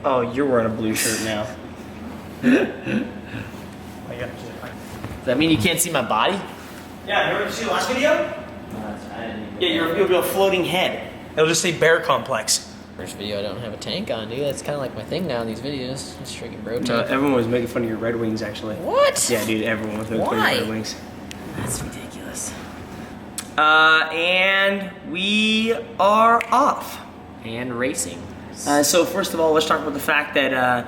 Oh, you're wearing a blue shirt now. Does that mean you can't see my body? Yeah, you ever see the last video? Yeah, you'll be a floating head. It'll just say bear complex. First video I don't have a tank on, dude. That's kind of like my thing now in these videos. It's freaking bro tank. No, everyone was making fun of your Red Wings, actually. What? Yeah, dude, everyone was making fun of your Red Wings. That's ridiculous. And we are off. And racing. So first of all, let's talk about the fact that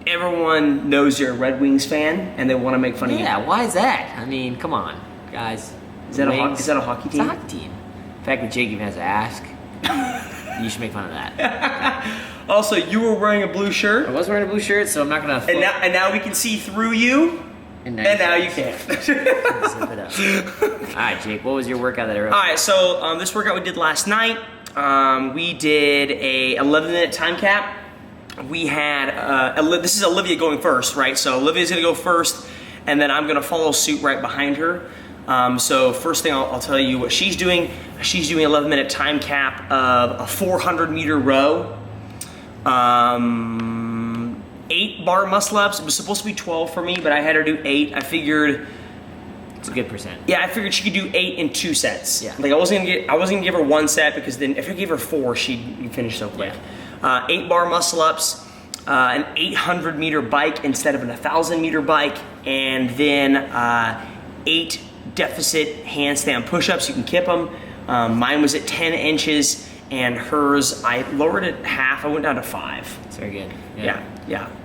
everyone knows you're a Red Wings fan, and they want to make fun of you. Yeah, why is that? I mean, come on, guys. Is that a hockey team? It's a hockey team. In fact, what Jake even has to ask, you should make fun of that. Also, you were wearing a blue shirt. I was wearing a blue shirt, so I'm not gonna. And now we can see through you. And now you can't. Zip it up. All right, Jake. What was your workout that I wrote? All right, so this workout we did last night. We did a 11-minute time cap. We had this is Olivia going first, right? So Olivia's gonna go first, and then I'm gonna follow suit right behind her. So first thing I'll tell you what she's doing. She's doing 11-minute time cap of a 400-meter row, 8 bar muscle ups. It was supposed to be 12 for me, but I had her do 8. I figured it's a good percent. Yeah, I figured she could do 8 in 2 sets. Yeah. Like I wasn't gonna give her 1 set, because then if I gave her 4, she'd finish so quick. Yeah. 8 bar muscle ups, an 800-meter bike instead of an 1,000-meter bike, and then 8 deficit handstand push-ups. You can kip them. Mine was at 10 inches, and hers, I lowered it half. I went down to 5. It's very good. Yeah.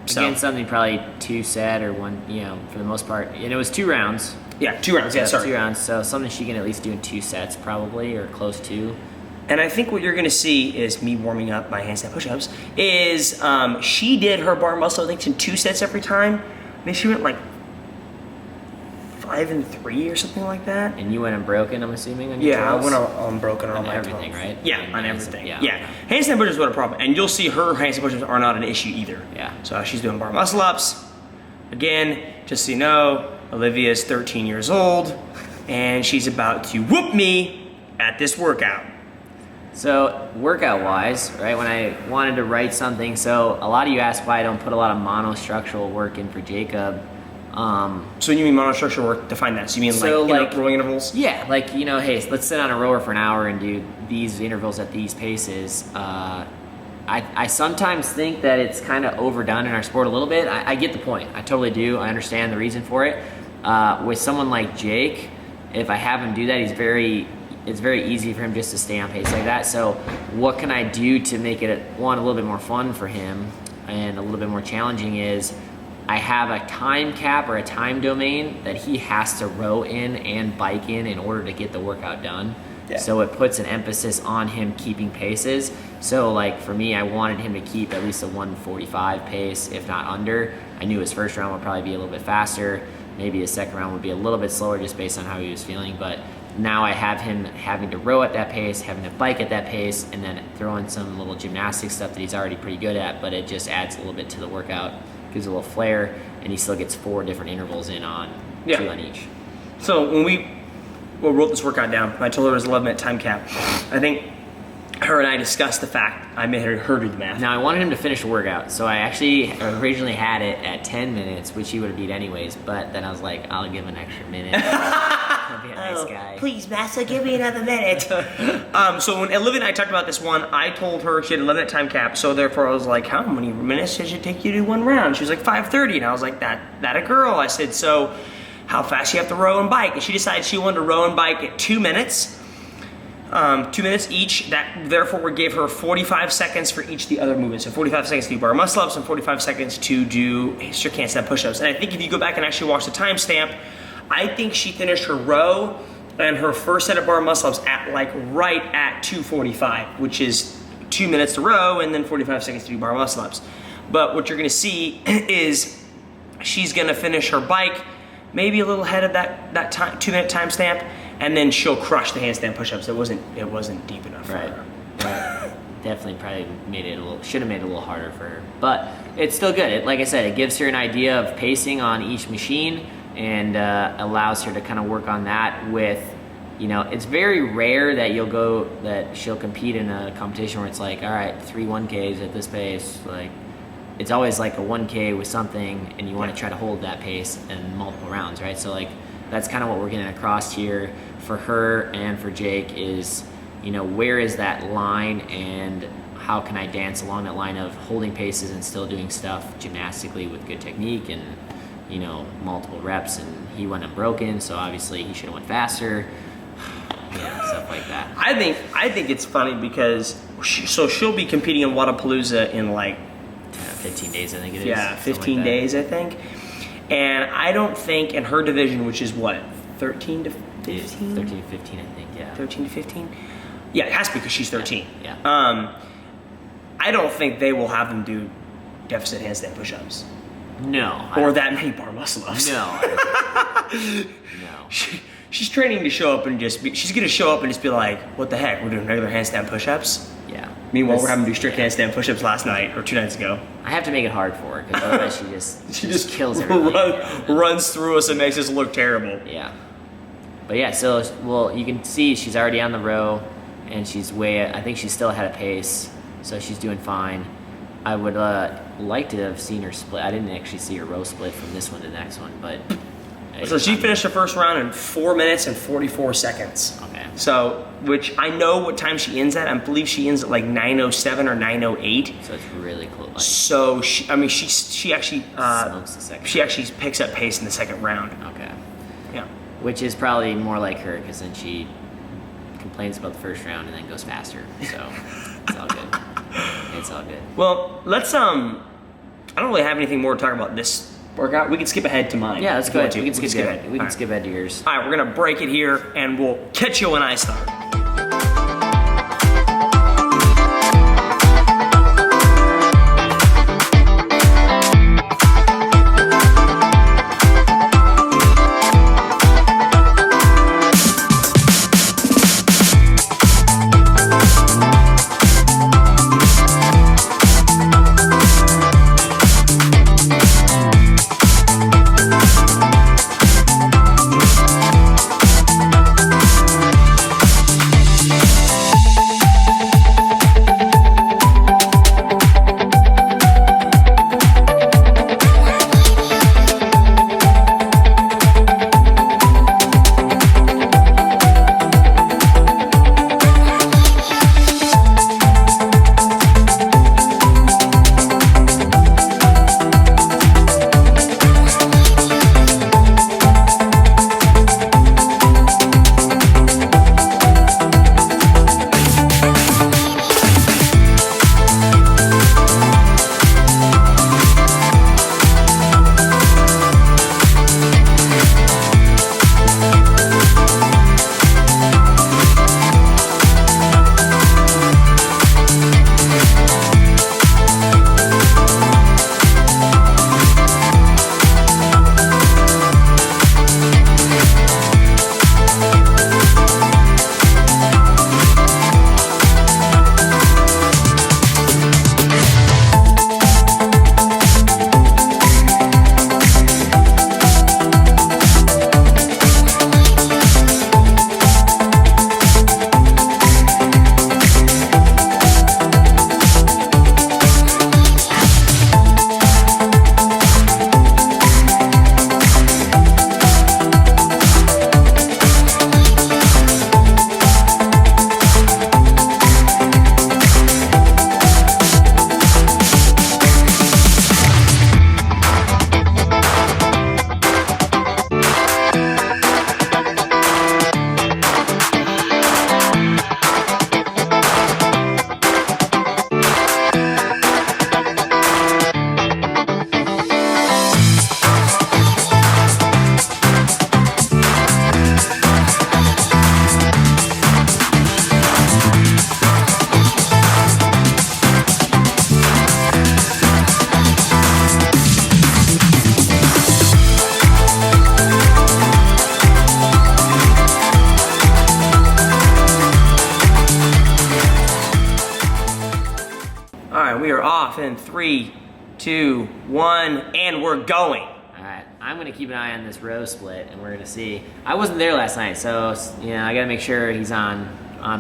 So, again, something probably 2 set or 1, for the most part. And it was 2 rounds. Yeah, 2 rounds. Yeah, sorry. 2 rounds. So something she can at least do in 2 sets, probably, or close to. And I think what you're gonna see is me warming up my handstand push-ups. Is she did her bar muscle, I think, in 2 sets every time. Maybe she went like 5 and 3 or something like that. And you went unbroken, I'm assuming, on your Yeah, twirls? I went unbroken on my everything, right? Yeah, And on handstand, everything. yeah. Yeah. Handstand push-ups were a problem. And you'll see her handstand push-ups are not an issue either. Yeah. So she's doing bar muscle ups. Again, just so you know, Olivia is 13 years old, and she's about to whoop me at this workout. So workout-wise, right, when I wanted to write something, so a lot of you ask why I don't put a lot of monostructural work in for Jacob. So when you mean monostructural work, define that. So you mean like rowing intervals? Yeah, like, hey, let's sit on a rower for an hour and do these intervals at these paces. I sometimes think that it's kind of overdone in our sport a little bit. I get the point. I totally do. I understand the reason for it. With someone like Jake, if I have him do that, it's very easy for him just to stay on pace like that. So what can I do to make it, one, a little bit more fun for him and a little bit more challenging is I have a time cap or a time domain that he has to row in and bike in order to get the workout done. Yeah. So it puts an emphasis on him keeping paces. So like for me, I wanted him to keep at least a 1:45 pace, if not under. I knew his first round would probably be a little bit faster. Maybe his second round would be a little bit slower just based on how he was feeling. But now I have him having to row at that pace, having to bike at that pace, and then throw in some little gymnastic stuff that he's already pretty good at, but it just adds a little bit to the workout, gives a little flair, and he still gets 4 different intervals in on, 2 on each. So when we wrote this workout down, I told her it was 11-minute time cap. I think her and I discussed the fact, I made her do the math. Now I wanted him to finish the workout, so I actually originally had it at 10 minutes, which he would have beat anyways, but then I was like, I'll give him an extra minute. I'll be a nice guy. Please, Master, give me another minute. So when Olivia and I talked about this one, I told her she had an 11-minute time cap, so therefore I was like, how many minutes does it take you to do 1 round? She was like, 5:30, and I was like, that a girl? I said, so how fast you have to row and bike? And she decided she wanted to row and bike at 2 minutes. 2 minutes each. That therefore gave her 45 seconds for each of the other movements. So 45 seconds to do bar muscle ups and 45 seconds to do strict handstand push-ups. And I think if you go back and actually watch the timestamp, I think she finished her row and her first set of bar muscle ups at right at 2:45, which is 2 minutes to row and then 45 seconds to do bar muscle ups. But what you're gonna see is she's gonna finish her bike maybe a little ahead of that 2-minute timestamp, and then she'll crush the handstand push-ups. It wasn't deep enough for her. Right. Definitely probably should have made it a little harder for her. But it's still good. Like I said, it gives her an idea of pacing on each machine and allows her to kind of work on that with you know, it's very rare that she'll compete in a competition where it's like, all right, 3 1Ks at this pace. Like, it's always like a 1K with something, and you want to try to hold that pace in multiple rounds, right? So like, that's kind of what we're getting across here for her and for Jake is, you know, where is that line and how can I dance along that line of holding paces and still doing stuff gymnastically with good technique and, you know, multiple reps. And he went unbroken, so obviously he should have went faster. Yeah, stuff like that. I think it's funny because she'll be competing in Wadapalooza in like 15 days, I think it is. Yeah, 15 days, I think. And I don't think in her division, which is what, 13 to 15? 13 to 15, I think, yeah. 13 to 15? Yeah, it has to be because she's 13. Yeah. I don't think they will have them do deficit handstand push-ups. No. Or that many bar muscle-ups. No. No. She's training to show up and she's going to show up and just be like, what the heck, we're doing regular handstand push-ups? Yeah. Meanwhile, we're having to do strict handstand push-ups last night or 2 nights ago. I have to make it hard for her because otherwise she just kills everything. Runs through us and makes us look terrible. Yeah. But yeah, so, well, you can see she's already on the row and she's I think she's still ahead of pace, so she's doing fine. I would like to have seen her split. I didn't actually see her row split from this one to the next one, but... So she finished the first round in 4 minutes and 44 seconds. Okay. So, which I know what time she ends at. I believe she ends at like 9:07 or 9:08. So it's really close. Like, so she actually smokes the second she actually picks up pace in the second round. Okay. Yeah. Which is probably more like her because then she complains about the first round and then goes faster. So it's all good. It's all good. Well, let's I don't really have anything more to talk about this workout. We can skip ahead to mine. Yeah, let's go ahead. We can skip ahead. We can skip ahead to yours. All right, we're gonna break it here, and we'll catch you when I start. All right, we are off in 3, 2, 1, and we're going. All right, I'm gonna keep an eye on this row split, and we're gonna see. I wasn't there last night, so I gotta make sure he's on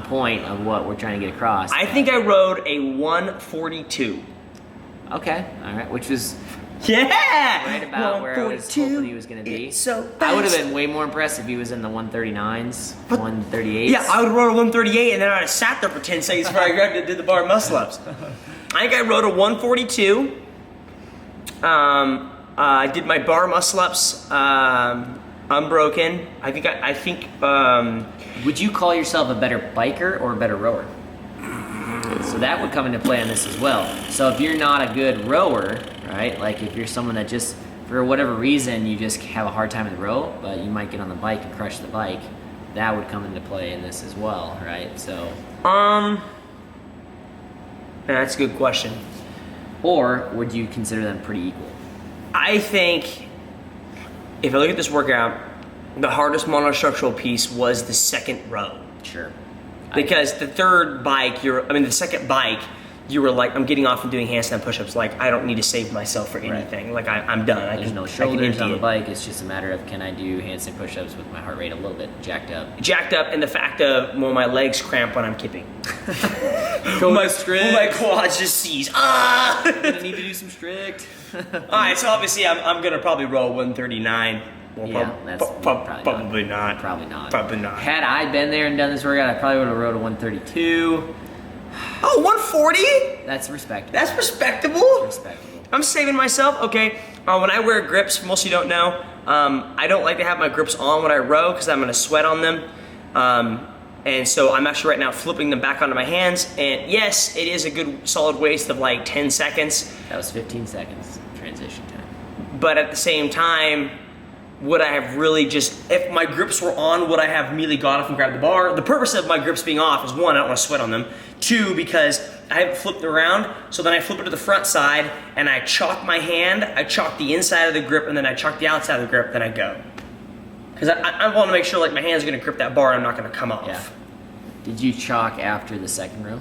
point of what we're trying to get across. I think I rode a 142. Okay, all right, which was right about where I was hoping he was gonna be. So I would have been way more impressed if he was in the 139s, 138s. Yeah, I would have rode a 138, and then I'd have sat there for 10 seconds before I grabbed it and did the bar muscle ups. I think I rode a 142. I did my bar muscle ups unbroken. I think. Would you call yourself a better biker or a better rower? So that would come into play on this as well. So if you're not a good rower, right? Like if you're someone that just, for whatever reason, you just have a hard time in the row, but you might get on the bike and crush the bike, that would come into play in this as well, right? So. That's a good question. Or would you consider them pretty equal? I think if I look at this workout, the hardest monostructural piece was the second row. Sure. Because the third bike, the second bike, you were like, I'm getting off and doing handstand push-ups. Like, I don't need to save myself for anything. Right. Like, I'm done. There's no shoulders on the bike. It's just a matter of, can I do handstand push-ups with my heart rate a little bit jacked up? Jacked up, and the fact of, well, my legs cramp when I'm kipping. My strict. My quads just seize. Ah! I'm gonna need to do some strict. All right, so obviously I'm gonna probably roll 139. Well, yeah, that's probably not. Probably not. Probably not. Had I been there and done this workout, I probably would have rode a 132. Oh, 140? That's respectable. That's respectable? Respectable. I'm saving myself. Okay, when I wear grips, most of you don't know, I don't like to have my grips on when I row because I'm gonna sweat on them. And so I'm actually right now flipping them back onto my hands. And yes, it is a good solid waste of like 10 seconds. That was 15 seconds transition time. But at the same time, would I have really just, if my grips were on, would I have immediately got off and grabbed the bar? The purpose of my grips being off is one, I don't want to sweat on them. Two, because I haven't flipped it around, so then I flip it to the front side and I chalk my hand, I chalk the inside of the grip, and then I chalk the outside of the grip, then I go. Because I want to make sure like my hand's going to grip that bar and I'm not going to come off. Yeah. Did you chalk after the second row?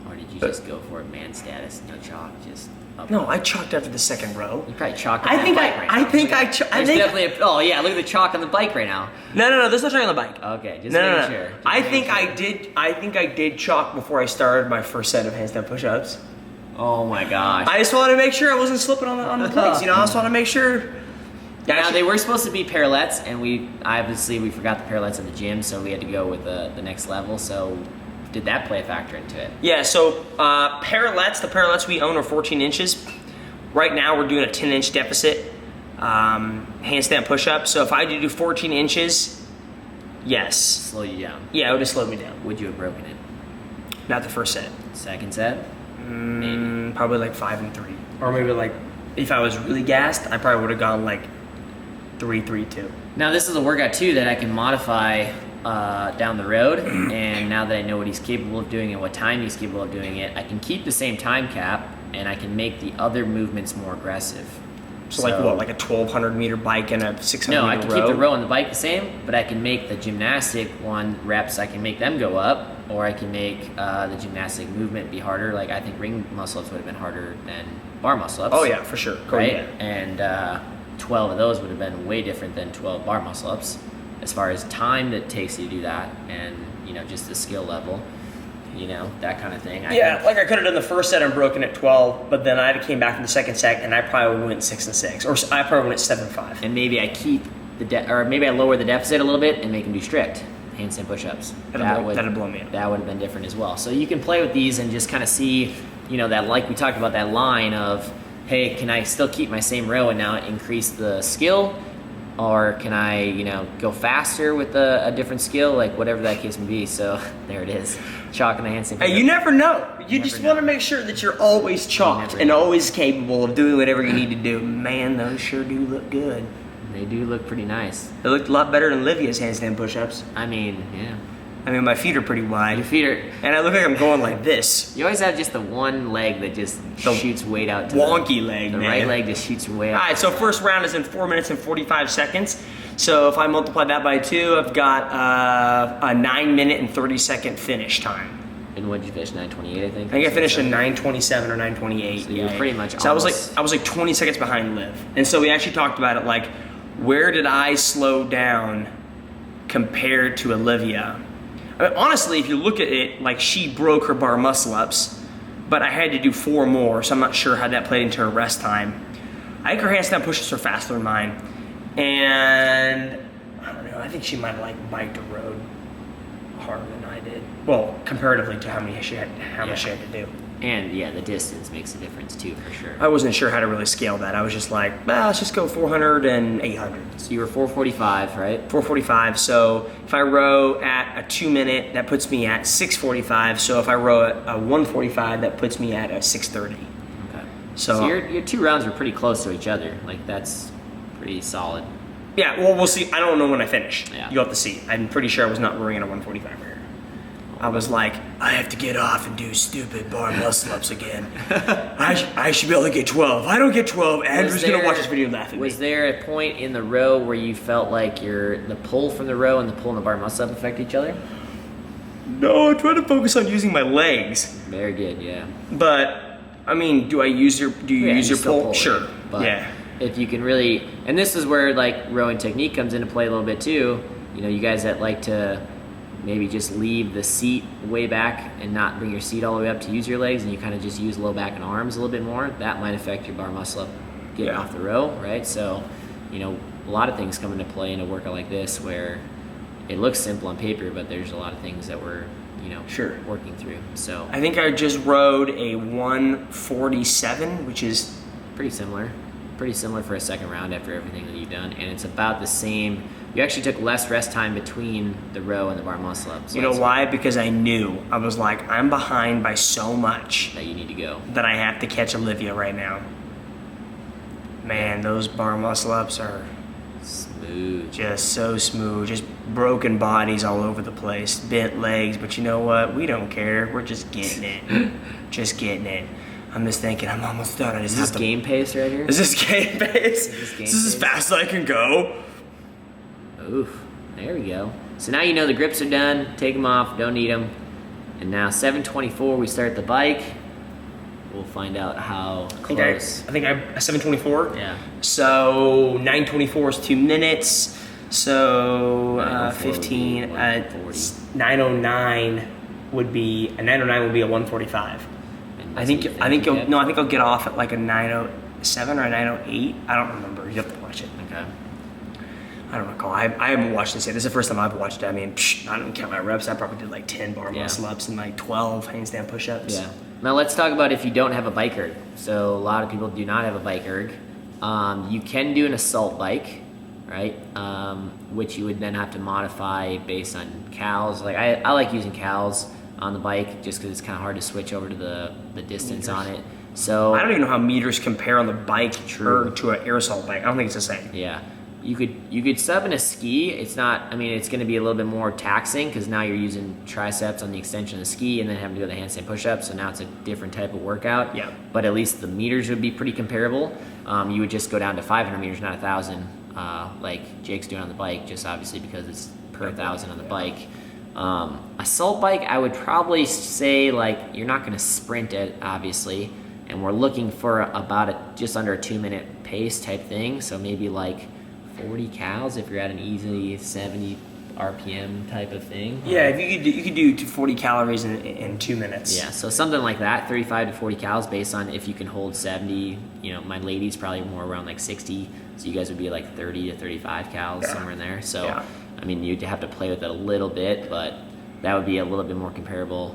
Or did you just go for a man status, no chalk, just up? No, I chalked after the second row. You probably chalked on the bike right now. Oh yeah, look at the chalk on the bike right now. No, there's no chalk on the bike. Okay, just making sure. I think I did chalk before I started my first set of handstand push-ups. Oh my gosh. I just wanted to make sure I wasn't slipping on the plates, I just want to make sure. Now they were supposed to be parallettes, and we forgot the parallettes in the gym, so we had to go with the next level. So did that play a factor into it? Yeah, so the parallettes we own are 14 inches. Right now we're doing a 10-inch deficit handstand push-up. So if I do 14 inches, yes. Slow you down. Yeah, it would have slowed me down. Would you have broken it? Not the first set. Second set? Maybe. Probably like 5 and 3. Or maybe like, if I was really gassed, I probably would have gone like 3, 3, 2. Now this is a workout too that I can modify down the road, and now that I know what he's capable of doing and what time he's capable of doing it, I can keep the same time cap and I can make the other movements more aggressive. So like what, like a 1,200 meter bike and a 600 meter row? No, I can keep the row and the bike the same, but I can make the gymnastic reps, I can make them go up, or I can make the gymnastic movement be harder. Like I think ring muscle-ups would have been harder than bar muscle-ups. Oh yeah, for sure. Right? Yeah. And 12 of those would have been way different than 12 bar muscle-ups as far as time that it takes you to do that, and just the skill level, that kind of thing. Like I could have done the first set and broken at 12, but then I came back from the second set and I probably went 6 and 6, or I probably went 7 and 5. And maybe I keep or maybe I lower the deficit a little bit and make them do strict handstand push-ups. That'd blow me up. That would have been different as well. So you can play with these and just kind of see, that, like we talked about, that line of, hey, can I still keep my same row and now increase the skill? Or can I, go faster with a different skill, like whatever that case may be. So there it is, chalk and the handstand. Hey, you never know. You just want to make sure that you're always chalked and always capable of doing whatever you need to do. Man, those sure do look good. They do look pretty nice. They looked a lot better than Olivia's handstand push-ups. I mean, yeah. My feet are pretty wide. Your feet are... And I look like I'm going like this. You always have just the one leg that just shoots weight out to wonky leg, the man. right leg just shoots way out. All right, so first round is in 4 minutes and 45 seconds. So if I multiply that by 2, I've got a 9 minute and 30 second finish time. And what did you finish? 9:28, I think. I think I finished in 9:27 or 9:28. So you were pretty much. So I was like 20 seconds behind Liv, and so we actually talked about it, like, where did I slow down compared to Olivia? I mean, honestly, if you look at it, like, she broke her bar muscle ups, but I had to do 4 more, so I'm not sure how that played into her rest time. I think her handstand pushes are faster than mine, and I don't know. I think she might have like biked a road harder than I did. Well, comparatively to how much she had to do. And yeah, the distance makes a difference too, for sure. I wasn't sure how to really scale that. I was just like, let's just go 400 and 800. So you were 4:45, right? 4:45. So if I row at a 2-minute, that puts me at 6:45. So if I row at a 1:45, that puts me at a 6:30. Okay. So So your 2 rounds were pretty close to each other. Like, that's pretty solid. yeah, well, we'll see. I don't know when I finish. Yeah. You'll have to see. I'm pretty sure I was not rowing at a 1:45 here. I was like, I have to get off and do stupid bar muscle ups again. I should be able to get 12. If I don't get 12, Andrew's gonna watch this video and laugh at me. Was there a point in the row where you felt like the pull from the row and the pull in the bar muscle up affect each other? No, I'm trying to focus on using my legs. Very good, yeah. But I mean, do you use your still pull? Sure. Right? But yeah. if you can really, and this is where like rowing technique comes into play a little bit too. You know, you guys that like to maybe just leave the seat way back and not bring your seat all the way up to use your legs, and you kind of just use low back and arms a little bit more, that might affect your bar muscle up getting off the row, right? So, you know, a lot of things come into play in a workout like this where it looks simple on paper, but there's a lot of things that we're, you know, working through. So I think I just rode a 1:47, which is pretty similar for a second round after everything that you've done, and it's about the same. You actually took less rest time between the row and the bar muscle up. So you know why? Because I knew. I was like, I'm behind by so much that you need to go. That I have to catch Olivia right now. Man, those bar muscle ups are smooth. Just so smooth. Just broken bodies all over the place. Bent legs, but you know what? We don't care. We're just getting it. Just getting it. I'm just thinking, I'm almost done. Is this game pace right here? Is this game pace? This is as fast as I can go. Oof, there we go. So now you know the grips are done, take them off, don't need them. And now 7:24, we start the bike. We'll find out how close. I think I 7:24. Yeah. So 9:24 is 2 minutes. So 15 at 9:09 would be a 1:45. I think I'll get off at like a 9:07 or a 9:08. I don't remember. You have to watch it. Okay. I don't recall. I haven't watched this yet. This is the first time I've watched it. I mean, I don't count my reps. I probably did like 10 bar muscle ups and like 12 handstand push-ups. Yeah. Now let's talk about if you don't have a bike erg. So a lot of people do not have a bike erg. You can do an assault bike, right? Which you would then have to modify based on cows. Like I like using cows on the bike just because it's kind of hard to switch over to the distance on it. So I don't even know how meters compare on the bike erg to an air assault bike. I don't think it's the same. Yeah. You could sub in a ski. It's not, I mean, it's going to be a little bit more taxing because now you're using triceps on the extension of the ski and then having to do the handstand push-ups, so now it's a different type of workout. Yeah. But at least the meters would be pretty comparable. You would just go down to 500 meters, not 1,000, like Jake's doing on the bike, just obviously because it's per 1,000 on the bike. Assault bike, I would probably say, like, you're not going to sprint it, obviously, and we're looking for about just under a 2-minute pace type thing, so maybe like 40 cals if you're at an easy 70 RPM type of thing. Yeah, if you could do 40 calories in 2 minutes. Yeah, so something like that, 35 to 40 cals based on if you can hold 70. You know, my lady's probably more around like 60, so you guys would be like 30 to 35 cals, somewhere in there. So, I mean, you'd have to play with it a little bit, but that would be a little bit more comparable,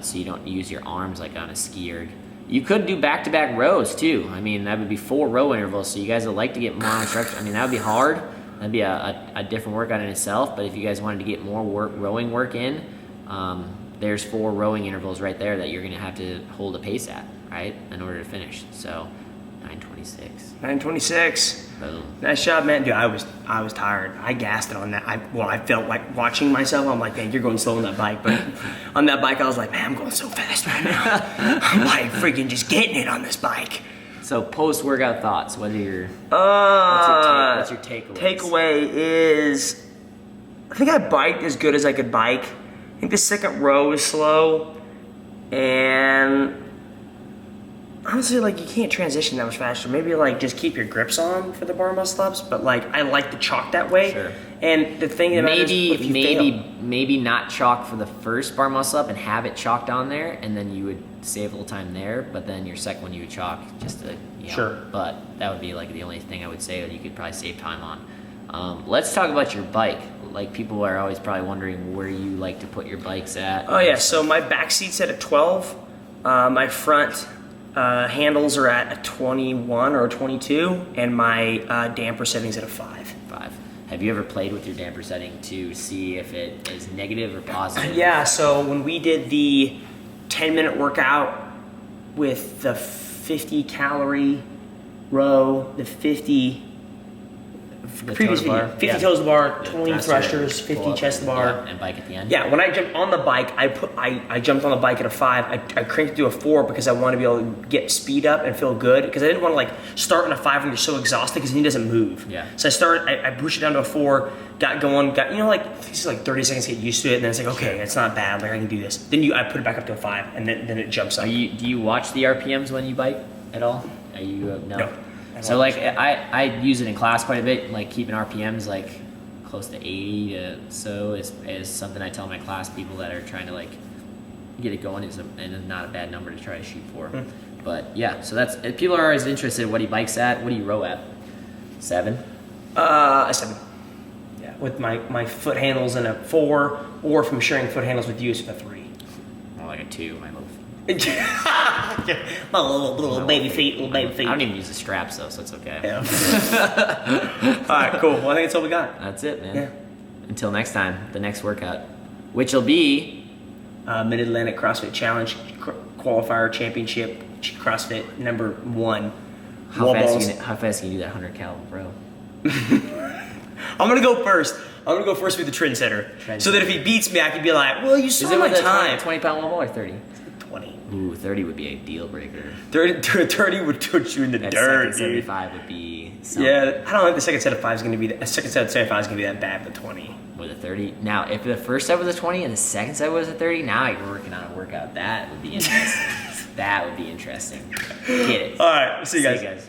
so you don't use your arms like on a ski erg. You could do back-to-back rows too. I mean, that would be 4 row intervals. So you guys would like to get more structure. I mean, that would be hard. That'd be a different workout in itself. But if you guys wanted to get more rowing work in, there's 4 rowing intervals right there that you're going to have to hold a pace at, right, in order to finish. So 9:26. 9:26. Boom. Nice job, man. Dude, I was tired. I gassed it on that. I felt like watching myself. I'm like, man, you're going slow on that bike. But on that bike, I was like, man, I'm going so fast right now. I'm like freaking just getting it on this bike. So post-workout thoughts. What's your takeaway? Takeaway is, I think I biked as good as I could bike. I think the second row is slow, and honestly, like, you can't transition that much faster. Maybe, like, just keep your grips on for the bar muscle ups, but, like, I like the chalk that way. Sure. And the thing that matters, if you fail. Maybe not chalk for the first bar muscle up and have it chalked on there, and then you would save a little time there, but then your second one you would chalk just to, Sure. But that would be, like, the only thing I would say that you could probably save time on. Let's talk about your bike. Like, people are always probably wondering where you like to put your bikes at. Oh, yeah, so my back seat's set at 12. My front handles are at a 21 or a 22, and my damper setting's at a 5. 5. Have you ever played with your damper setting to see if it is negative or positive? Yeah, so when we did the 10-minute workout with the 50 calorie row, the 50 The previous toes to video, bar? 50 Yeah. toes to bar, The 20 thruster, thrusters, 50 pull up, chest to bar. yeah, and bike at the end. Yeah, when I jumped on the bike, I jumped on the bike at a 5. I cranked it to a 4 because I wanted to be able to get speed up and feel good, because I didn't want to, like, start on a 5 when you're so exhausted because he doesn't move. Yeah. So I pushed it down to a 4, got going, like, it's like 30 seconds to get used to it, and then it's like, okay, it's not bad, like, I can do this. Then I put it back up to a 5, and then it jumps up. Do you watch the RPMs when you bike at all? Are you no? No. So, like, I use it in class quite a bit, like keeping RPMs like close to 80 to so is something I tell my class people that are trying to, like, get it going, and not a bad number to try to shoot for. But yeah, so that's, people are always interested in what he bikes at. What do you row at? 7? A 7. Yeah, with my foot handles in a 4, or if I'm sharing foot handles with you, it's a 3. More like a 2. My little My little baby feet, little baby feet. I don't even use the straps though, so it's okay. Yeah. All right, cool. Well, I think that's all we got. That's it, man. Yeah. Until next time, the next workout, which will be Mid-Atlantic CrossFit Challenge Qualifier Championship CrossFit number 1. how fast can you do that 100 cal, bro? I'm gonna go first. I'm gonna go first with the trendsetter, so that if he beats me, I can be like, "Well, you saw Is it my with a time." 20-pound wall ball or 30? 20. Ooh, 30 would be a deal breaker. 30 would put you in the That dirt, second dude. 75 would be something. Yeah, I don't think the second set of 5 is gonna be a second set of 75 is gonna be that bad. But 20. With a 30. Now, if the first set was a 20 and the second set was a 30, now you're working on a workout. That would be interesting. That would be interesting. Get it. All right, see you guys. See you guys.